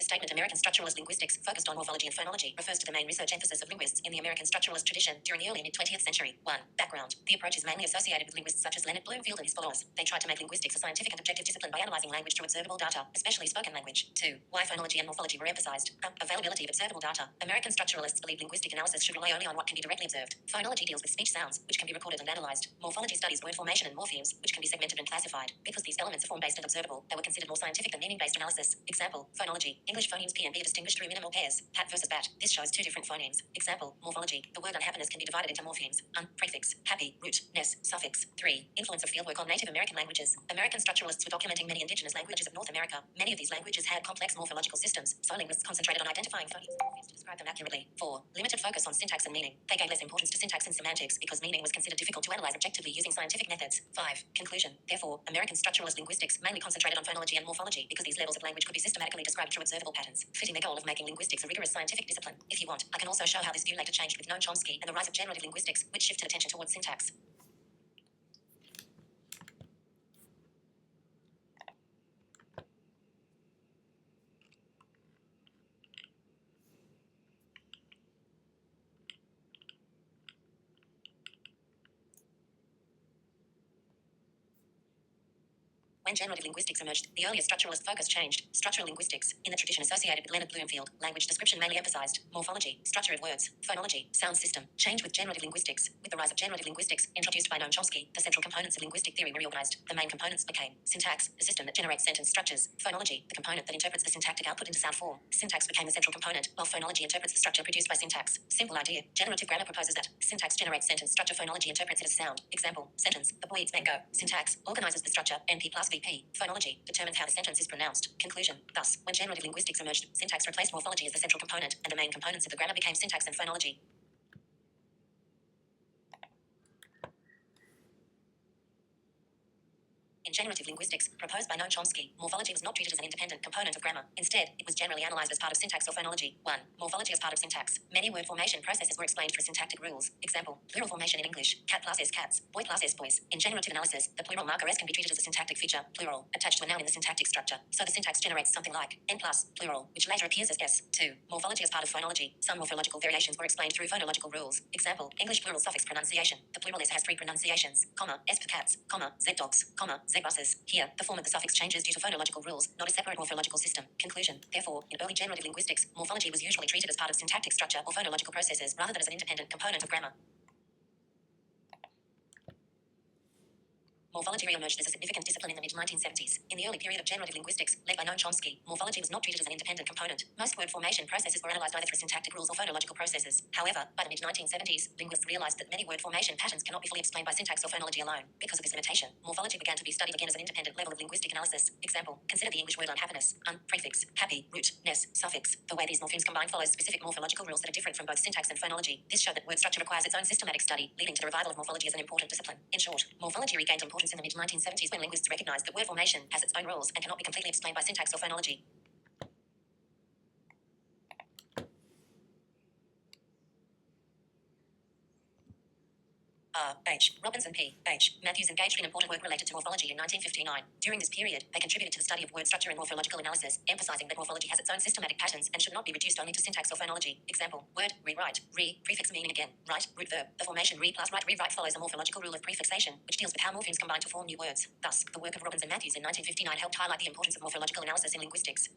statement American structuralist linguistics focused on morphology and phonology refers to the main research emphasis of linguists in the American structuralist tradition during the early mid-20th century. 1. Background. The approach is mainly associated with linguists such as Leonard Bloomfield and his followers. They tried to make linguistics a scientific and objective discipline by analyzing language through observable data, especially spoken language. 2. Why phonology and morphology were emphasized. Availability of observable data. American structuralists believe linguistic analysis should rely only on what can be directly observed. Phonology deals with speech sounds, which can be recorded and analyzed. Morphology studies word formation and morphemes, which can be segmented and classified. Because these elements are form-based and observable, they were considered more scientific than meaning-based analysis. Example, phonology. English phonemes P and B are distinguished through minimal pairs. Pat versus bat. This shows two different phonemes. Example, morphology. The word unhappiness can be divided into morphemes. Prefix, happy, root, ness, suffix. 3. Influence of fieldwork on Native American languages. American structuralists were documenting many indigenous languages of North America. Many of these languages had complex morphological systems, so linguists concentrated on identifying phonemes and morphemes to describe them accurately. 4. Limited focus on syntax and meaning. They gave less importance to syntax and semantics because meaning was considered difficult to analyze objectively using scientific methods. 5. Conclusion. Therefore, American structuralist linguistics mainly concentrated on phonology and morphology because these levels of language could be systematically described through observable patterns, fitting the goal of making linguistics a rigorous scientific discipline. If you want, I can also show how this view later changed with Noam Chomsky and the rise of generative linguistics, which shifted attention towards syntax. When generative linguistics emerged, the earlier structuralist focus changed. Structural linguistics, in the tradition associated with Leonard Bloomfield, language description mainly emphasized morphology, structure of words, phonology, sound system, changed with generative linguistics. With the rise of generative linguistics, introduced by Noam Chomsky, the central components of linguistic theory were reorganized. The main components became syntax, the system that generates sentence structures, phonology, the component that interprets the syntactic output into sound form. Syntax became the central component, while phonology interprets the structure produced by syntax. Simple idea. Generative grammar proposes that syntax generates sentence structure, phonology interprets it as sound. Example, sentence, the boy eats mango. Syntax organizes the structure, NP plus VP. Phonology determines how the sentence is pronounced. Conclusion. Thus, when generative linguistics emerged, syntax replaced morphology as the central component, and the main components of the grammar became syntax and phonology. In generative linguistics, proposed by Noam Chomsky, morphology was not treated as an independent component of grammar. Instead, it was generally analyzed as part of syntax or phonology. 1. Morphology as part of syntax. Many word formation processes were explained through syntactic rules. Example, plural formation in English, cat plus s cats, boy plus s boys. In generative analysis, the plural marker s can be treated as a syntactic feature, plural, attached to a noun in the syntactic structure. So the syntax generates something like n plus, plural, which later appears as s. 2. Morphology as part of phonology. Some morphological variations were explained through phonological rules. Example, English plural suffix pronunciation. The plural s has 3 pronunciations, comma, s for cats, comma, z dogs, comma, z buses. Here, the form of the suffix changes due to phonological rules, not a separate morphological system. Conclusion. Therefore, in early generative linguistics, morphology was usually treated as part of syntactic structure or phonological processes rather than as an independent component of grammar. Morphology re-emerged as a significant discipline in the mid-1970s. In the early period of generative linguistics, led by Noam Chomsky, morphology was not treated as an independent component. Most word formation processes were analyzed either through syntactic rules or phonological processes. However, by the mid-1970s, linguists realized that many word formation patterns cannot be fully explained by syntax or phonology alone. Because of this limitation, morphology began to be studied again as an independent level of linguistic analysis. Example, consider the English word unhappiness. Prefix, happy, root, ness, suffix. The way these morphemes combine follows specific morphological rules that are different from both syntax and phonology. This showed that word structure requires its own systematic study, leading to the revival of morphology as an important discipline. In short, morphology regained importance in the mid-1970s when linguists recognized that word formation has its own rules and cannot be completely explained by syntax or phonology. Robinson P. H. Matthews engaged in important work related to morphology in 1959. During this period, they contributed to the study of word structure and morphological analysis, emphasizing that morphology has its own systematic patterns and should not be reduced only to syntax or phonology. Example, word, rewrite, prefix meaning again, write, root verb. The formation plus write, rewrite follows a morphological rule of prefixation, which deals with how morphemes combine to form new words. Thus, the work of Robbins and Matthews in 1959 helped highlight the importance of morphological analysis in linguistics.